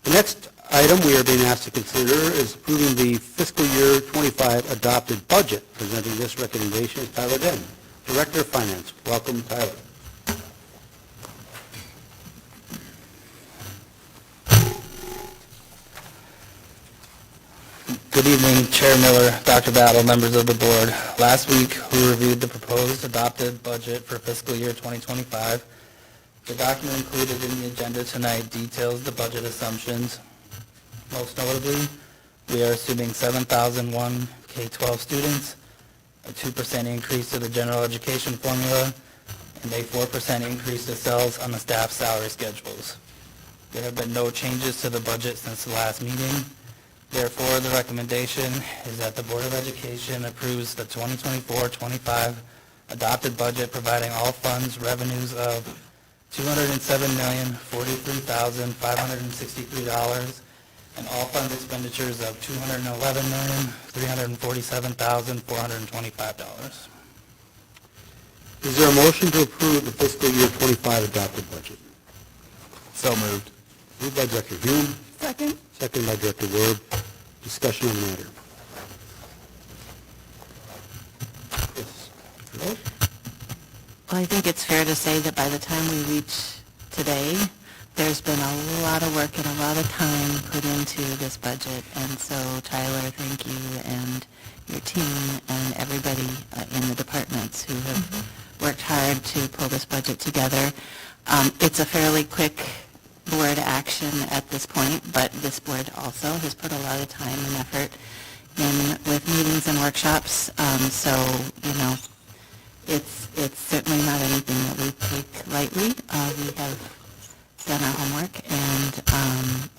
The next item we are being asked to consider is approving the fiscal year 25 adopted budget. Presenting this recommendation is Tyler Den, Director of Finance. Welcome, Tyler. Good evening, Chair Miller, Dr. Battle, members of the board. Last week, we reviewed the proposed adopted budget for fiscal year 2025. The document included in the agenda tonight details the budget assumptions. Most notably, we are assuming 7,001 K-12 students, a 2% increase to the general education formula, and a 4% increase to cells on the staff salary schedules. There have been no changes to the budget since the last meeting. Therefore, the recommendation is that the Board of Education approves the 2024-25 adopted budget, providing all funds revenues of $207,043,563 and all funds expenditures of $211,347,425. Is there a motion to approve the fiscal year 25 adopted budget? So moved. Moved by Director Hume, Second? seconded by Director Ward. Discussion on the matter. Yes. Hello? Well, I think it's fair to say that by the time we reach today, there's been a lot of work and a lot of time put into this budget. And so, Tyler, thank you, and your team, and everybody in the departments who have worked hard to pull this budget together. It's a fairly quick board action at this point, but this board also has put a lot of time and effort in with meetings and workshops. So, it's certainly not anything that we take lightly. We have done our homework and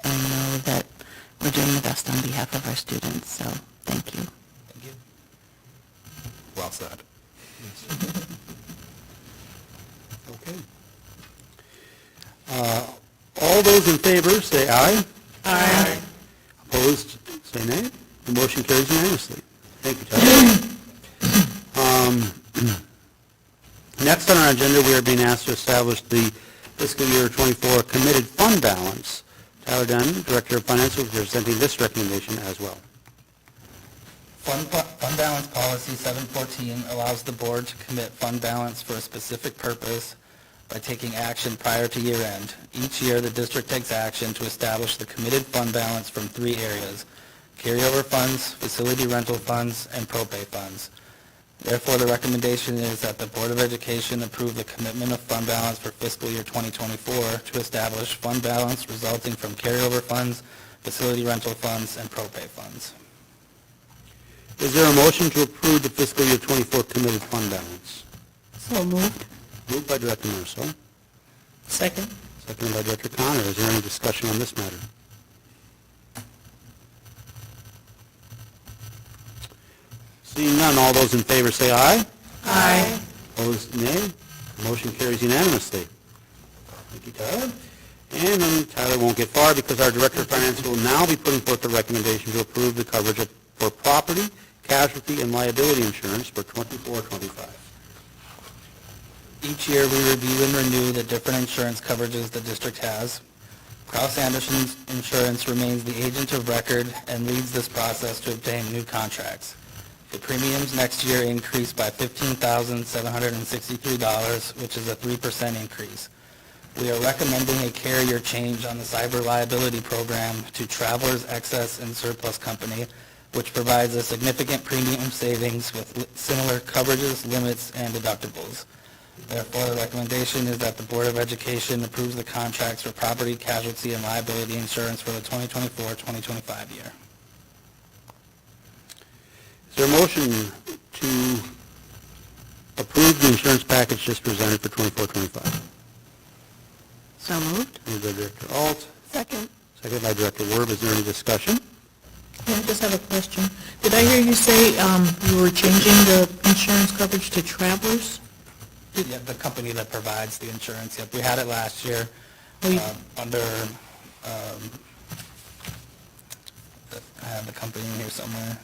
know that we're doing the best on behalf of our students. So, thank you. Thank you. Well said. Okay. All those in favor, say aye. Aye. Opposed, say nay. The motion carries unanimously. Thank you, Tyler. Next on our agenda, we are being asked to establish the fiscal year 24 committed fund balance. Tyler Dunn, Director of Finance, will be presenting this recommendation as well. Fund balance policy 714 allows the board to commit fund balance for a specific purpose by taking action prior to year end. Each year, the district takes action to establish the committed fund balance from three areas: carryover funds, facility rental funds, and propay funds. Therefore, the recommendation is that the Board of Education approve the commitment of fund balance for fiscal year 2024 to establish fund balance resulting from carryover funds, facility rental funds, and propay funds. Is there a motion to approve the fiscal year 24 committed fund balance? So moved. Moved by Director Marcel, Second. seconded by Director Connor. Is there any discussion on this matter? Seeing none, all those in favor say aye. Aye. Opposed, nay. Motion carries unanimously. Thank you, Tyler. And then Tyler won't get far because our Director of Finance will now be putting forth the recommendation to approve the coverage for property, casualty, and liability insurance for 24-25. Each year, we review and renew the different insurance coverages the district has. Kraus Anderson Insurance remains the agent of record and leads this process to obtain new contracts. The premiums next year increase by $15,763, which is a 3% increase. We are recommending a carrier change on the cyber liability program to Travelers Excess and Surplus Company, which provides a significant premium savings with similar coverages, limits, and deductibles. Therefore, the recommendation is that the Board of Education approves the contracts for property, casualty, and liability insurance for the 2024-2025 year. Is there a motion to approve the insurance package just presented for 24-25? So moved. Moved by Director Alt, Second? seconded by Director Werb. Is there any discussion? Yeah, I just have a question. Did I hear you say you were changing the insurance coverage to Travelers? Yeah, the company that provides the insurance. Yep, we had it last year under, I have the company in here somewhere.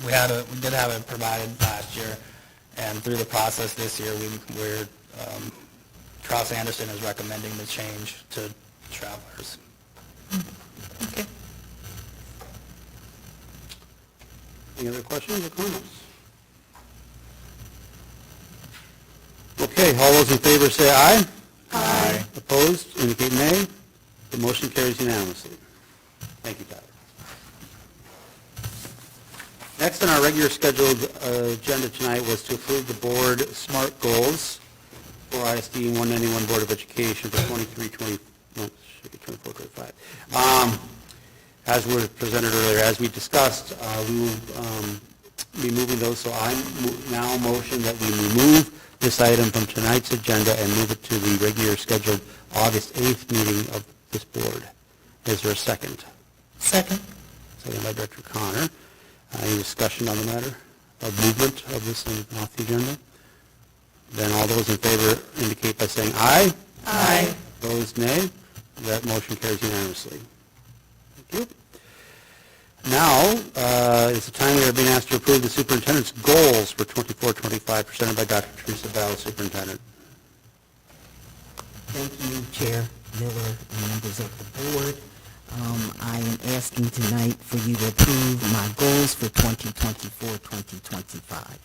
We did have it provided last year, and through the process this year, Kraus Anderson is recommending the change to Travelers. Okay. Any other questions or comments? Okay, all those in favor say aye. Aye. Opposed, indicate nay. The motion carries unanimously. Thank you, Tyler. Next on our regular scheduled agenda tonight was to approve the board SMART goals for ISD 191 Board of Education for 24-25. As were presented earlier, as we discussed, we will be moving those, so I now motion that we remove this item from tonight's agenda and move it to the regular scheduled August 8th meeting of this board. Is there a second? Second. Second by Director Connor. Any discussion on the matter of movement of this off the agenda? Then all those in favor indicate by saying aye. Aye. Opposed, nay. That motion carries unanimously. Thank you. Now is the time we are being asked to approve the superintendent's goals for 24-25, presented by Dr. Teresa Bell, Superintendent. Thank you, Chair. Miller, and members of the board. I am asking tonight for you to approve my goals for 2024-2025.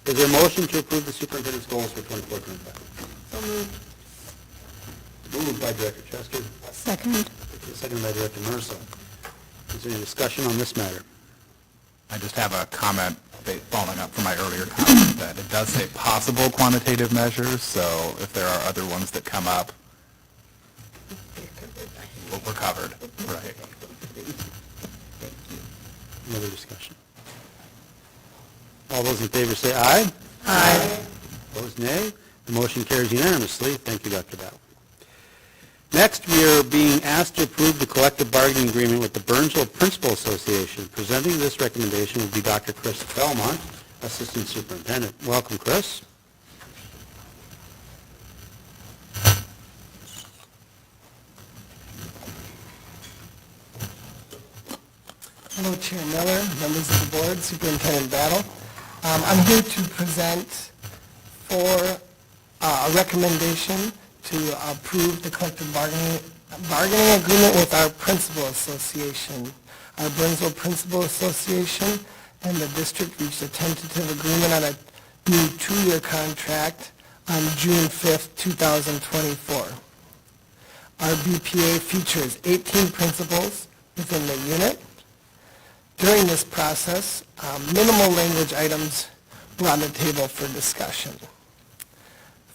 Is there a motion to approve the superintendent's goals for 24-25? So moved. Moved by Director Chester, Second. seconded by Director Marissa. Is there any discussion on this matter? I just have a comment following up from my earlier comment that it does say possible quantitative measures, so if there are other ones that come up, we're covered, right? Any other discussion? All those in favor say aye. Aye. Opposed, nay. The motion carries unanimously. Thank you, Dr. Battle. Next, we are being asked to approve the collective bargaining agreement with the Burnsville Principal Association. Presenting this recommendation will be Dr. Chris Belmont, Assistant Superintendent. Welcome, Chris. Hello, Chair Miller, members of the board, Superintendent Battle. I'm here to present for a recommendation to approve the collective bargaining agreement with our principal association. Our Burnsville Principal Association and the district reached a tentative agreement on a new two-year contract on June 5th, 2024. Our BPA features 18 principals within the unit. During this process, minimal language items were on the table for discussion.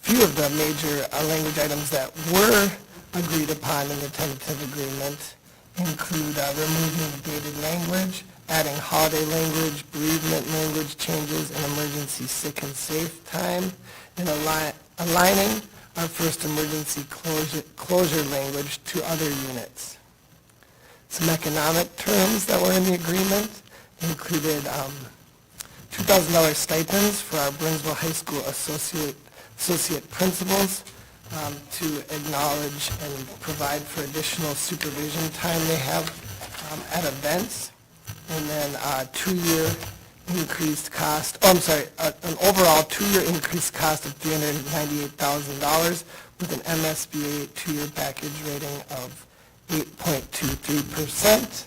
Few of the major language items that were agreed upon in the tentative agreement include removing dated language, adding holiday language, bereavement language changes, and emergency sick and safe time, and aligning our first emergency closure language to other units. Some economic terms that were in the agreement included $2,000 stipends for our Burnsville High School associate principals to acknowledge and provide for additional supervision time they have at events, and then an overall two-year increased cost of $398,000 with an MSBA two-year package rating of 8.23%.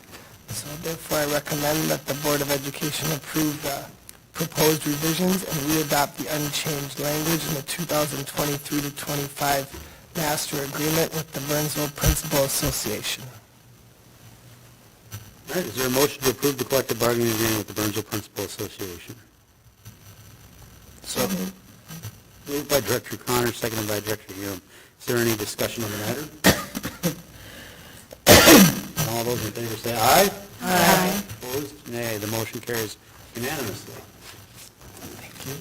So therefore, I recommend that the Board of Education approve the proposed revisions and readopt the unchanged language in the 2023 to 25 master agreement with the Burnsville Principal Association. All right, is there a motion to approve the collective bargaining agreement with the Burnsville Principal Association? So, Moved by Director Connor, seconded by Director Hume. Is there any discussion on the matter? All those in favor say aye. Aye. Opposed, nay. The motion carries unanimously. Thank you.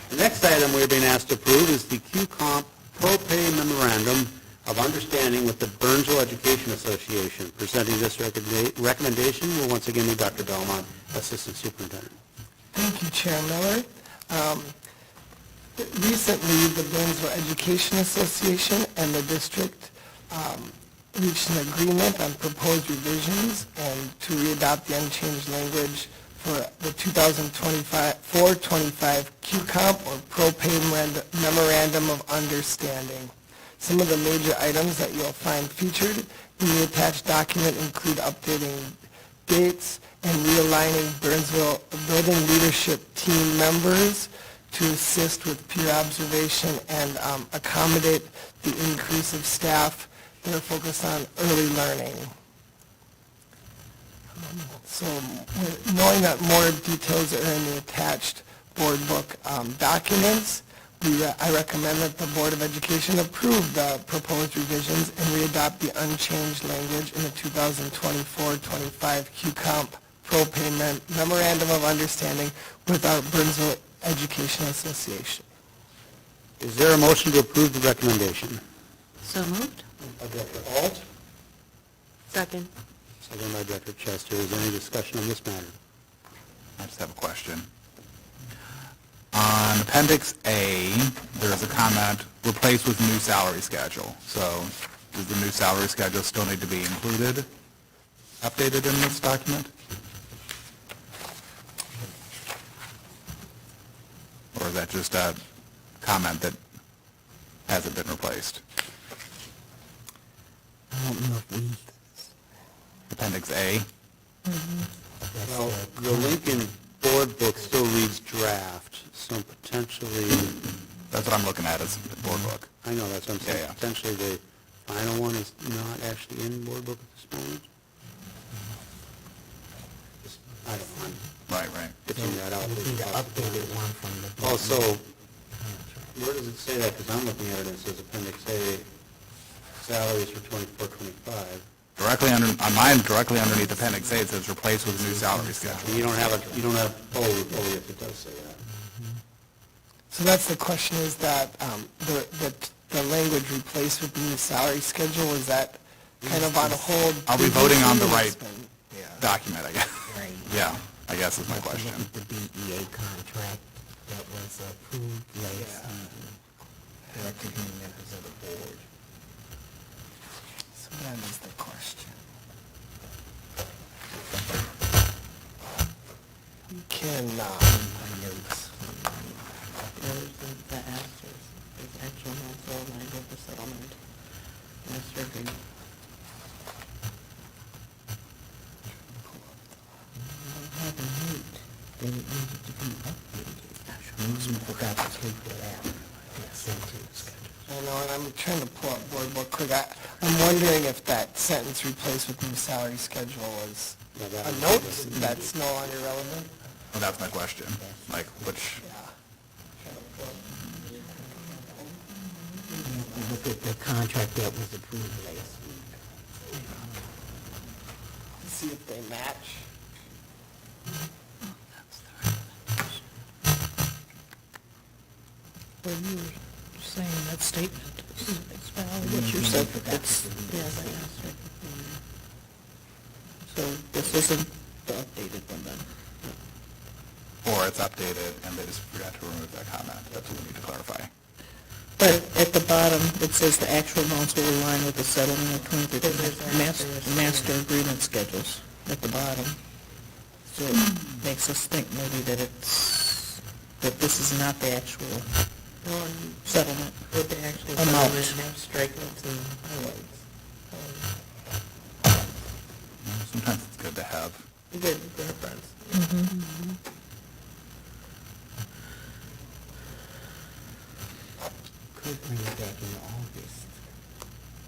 The next item we're being asked to approve is the QComp Pro Pay Memorandum of Understanding with the Burnsville Education Association. Presenting this recommendation will once again be Dr. Belmont, Assistant Superintendent. Thank you, Chair Miller. Recently, the Burnsville Education Association and the district reached an agreement on proposed revisions and to readopt the unchanged language for the 2025 QComp or Pro Pay Memorandum of Understanding. Some of the major items that you'll find featured in the attached document include updating dates and realigning Burnsville building leadership team members to assist with peer observation and accommodate the increase of staff that are focused on early learning. So knowing that more details are in the attached board book documents, I recommend that the Board of Education approve the proposed revisions and readopt the unchanged language in the 2024-25 QComp Pro Pay Memorandum of Understanding with our Burnsville Education Association. Is there a motion to approve the recommendation? So moved? By Director Alt, Second. seconded by Director Chester. Is there any discussion on this matter? I just have a question. On Appendix A, there is a comment, replaced with new salary schedule. So does the new salary schedule still need to be included, updated in this document? Or is that just a comment that hasn't been replaced. I don't know if we, Appendix A, Well, the Lincoln board book still reads draft, so potentially, that's what I'm looking at, is the board book. I know, that's what I'm saying. Yeah, yeah. Potentially the final one is not actually in board book at this moment. I don't know, Right. I'm pitching that out. it would be the updated one from the. board Also, contract. where does it say that? Because I'm looking at it and it says Appendix A, salaries for 24-25. Directly under, on mine, directly underneath Appendix A, it says replace with new salary schedule. And you don't have if it does say that. So that's the question, is that the language replaced with the new salary schedule, is that kind of on hold? Are we voting on the right It's been- document, I guess? Right. Yeah, I guess is my question. The BEA contract that was approved last meeting, directed to members of the board. So that is the question. You can, My notes. There's the asterisk, there's actual non-sold language of settlement, master agreement. I have a note that it needed to be updated. Maybe we forgot to take that out. That sentence. I know, and I'm trying to pull up board book quick. I'm wondering if that sentence replaced with new salary schedule is a note that's no longer relevant. Well, that's my question, like, which, Yeah. Look at the contract that was approved last week. See if they match. Well, you were saying that statement is valid, what you said, it's, Yeah, the asterisk. so this isn't the updated one then? or it's updated and they just forgot to remove that comment. That's what we need to clarify. But at the bottom, it says the actual amounts will align with the settlement of 2013 master agreement schedules at the bottom. So it makes us think maybe that that this is not the actual Well, and settlement. with the actual Amount. settlement, have strikeouts and highlights. Sometimes it's good to have. Good reference. Could bring it back in August.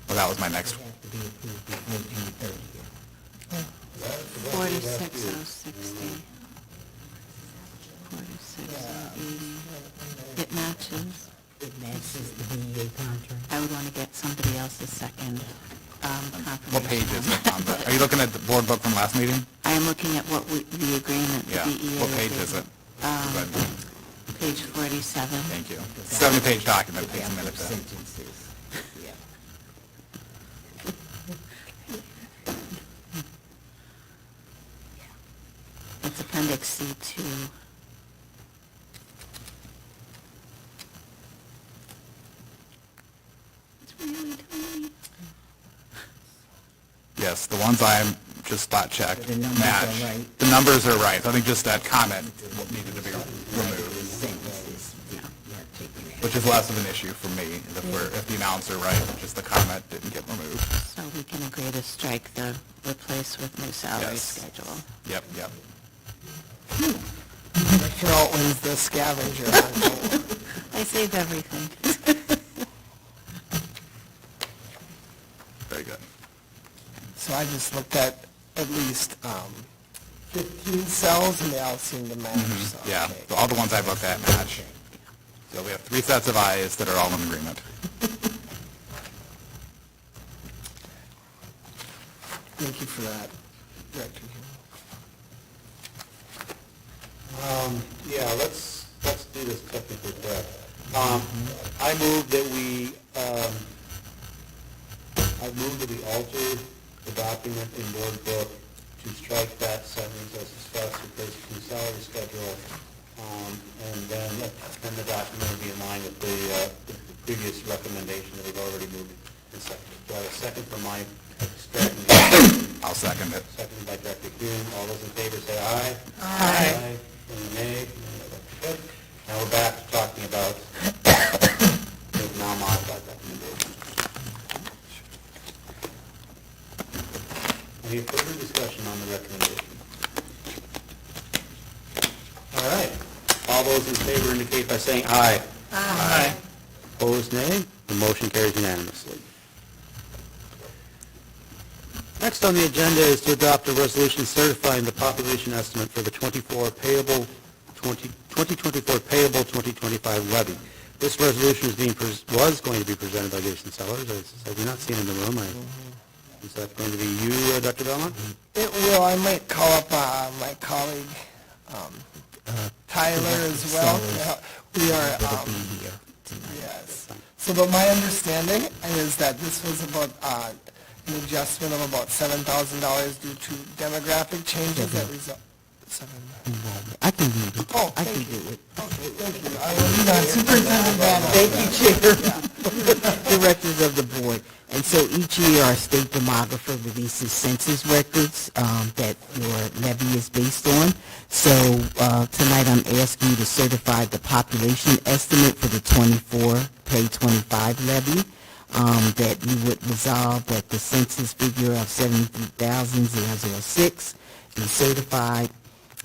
Well, that was my next, It has to be approved before June 30th. 46060. 46080. It matches. It matches the BEA contract. I would want to get somebody else's second confirmation. what page is it on the, are you looking at the board book from last meeting? I am looking at what the agreement, the Yeah. BEA. What page is it? Good. Page 47. Thank you. 70-page document, takes a minute to. Sentences. Yeah. It's Appendix C2. It's really tiny. Yes, the ones I'm just spot checked The numbers match. are right. The numbers are right. I think just that comment needed to be removed, Sentences, yeah, you have to take them out. which is less of an issue for me if the amounts are right, just the comment didn't get removed. So we can agree to strike the replace with new salary Yes. schedule. Yep. Carlton's the scavenger hunt. I saved everything. Very good. So I just looked at least 15 cells, and they all seem to match, so. Yeah, okay. so all the ones I've looked at match. So we have 3 sets of eyes that are all in agreement. Thank you for that, Director Hume. Yeah, let's do this technically correct. I move that we alter the document in board book to strike that sentence as discussed, replace with new salary schedule, and then the document will be in line with the previous recommendation that we've already moved and seconded. Do I have a second for my striking? I'll second it. Seconded by Director Hume. All those in favor say aye. Aye. Any nay? Good. Now we're back to talking about the now modified Any further discussion on the recommendation? All right. All those in favor indicate by saying aye. Aye. Opposed, nay. The motion carries unanimously. Next on the agenda is to adopt a resolution certifying the population estimate for the 2024 payable 2025 levy. This resolution was going to be presented by Jason Sellers. I do not see him in the room. Is that going to be you, Dr. Belmont? It will. I might call up my colleague Tyler as well. We are, yes. So, but my understanding is that this was about an adjustment of about $7,000 due to demographic changes that result. I can read it. Oh, I thank can you. do it. Okay, thank you. I will lean on Superintendent Banner. Thank you, Chair. Directors of the board. And so each year, our state demographer releases census records that your levy is based on. So tonight, I'm asking you to certify the population estimate for the 24 pay 25 levy. That you would resolve that the census figure of 73,006 be certified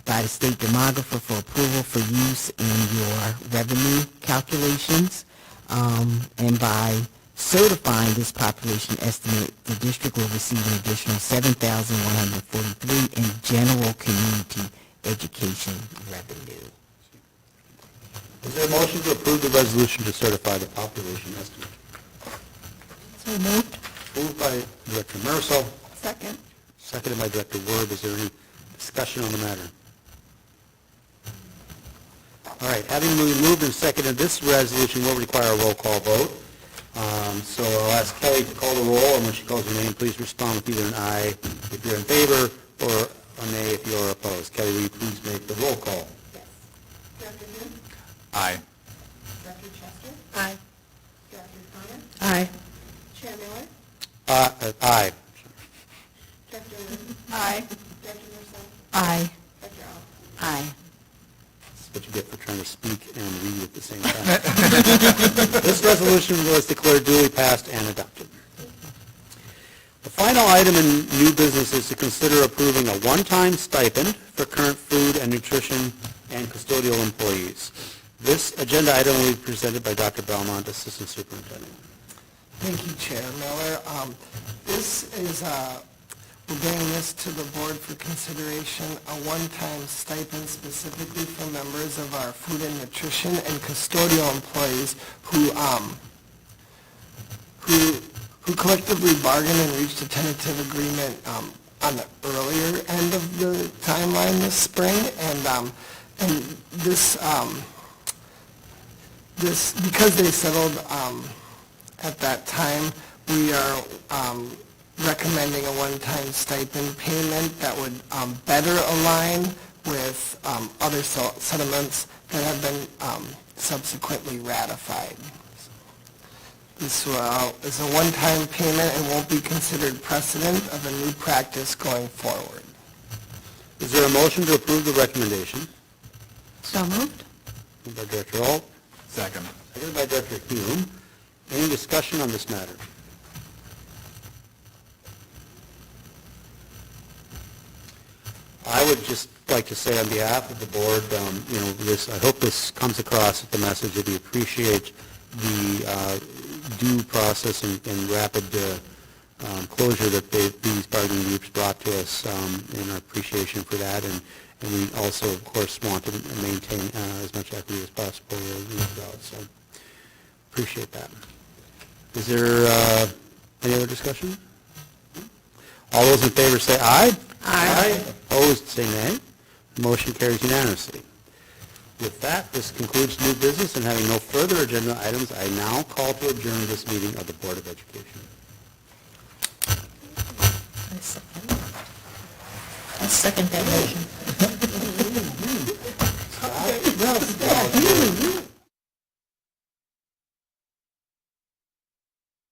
by the state demographer for approval for use in your revenue calculations. And by certifying this population estimate, the district will receive an additional $7,143 in general community education revenue. Is there a motion to approve the resolution to certify the population estimate? So moved. Moved by Director Marisol, Second. seconded by Director Werb. Is there any discussion on the matter? All right, having moved and seconded, this resolution will require a roll call vote. So I'll ask Kelly to call the roll, and when she calls your name, please respond with either an aye if you're in favor or a nay if you're opposed. Kelly, will you please make the roll call? Yes. Dr. Moon? Aye. Dr. Chester? Aye. Dr. Connor? Aye. Chair Miller? Aye. Dr. Lee? Aye. Dr. Marcel? Aye. Dr. Al? Aye. That's what you get for trying to speak and read at the same time. This resolution was declared duly passed and adopted. The final item in new business is to consider approving a one-time stipend for current food and nutrition and custodial employees. This agenda item will be presented by Dr. Belmont, Assistant Superintendent. Thank you, Chair Miller. This is, we're bringing this to the board for consideration, a one-time stipend specifically for members of our food and nutrition and custodial employees who collectively bargained and reached a tentative agreement on the earlier end of the timeline this spring, and this because they settled at that time, we are recommending a one-time stipend payment that would better align with other settlements that have been subsequently ratified. This is a one-time payment and won't be considered precedent of a new practice going forward. Is there a motion to approve the recommendation? So moved? Moved by Director Alt, Second. seconded by Director Hume. Any discussion on this matter? I would just like to say on behalf of the board, I hope this comes across with the message that we appreciate the due process and rapid closure that these bargaining groups brought to us, and our appreciation for that. And we also, of course, want to maintain as much equity as possible throughout. So appreciate that. Is there any other discussion? All those in favor say aye. Aye. Opposed, say nay. Motion carries unanimously. With that, this concludes new business, and having no further agenda items, I now call to adjourn this meeting of the Board of Education. I second that motion.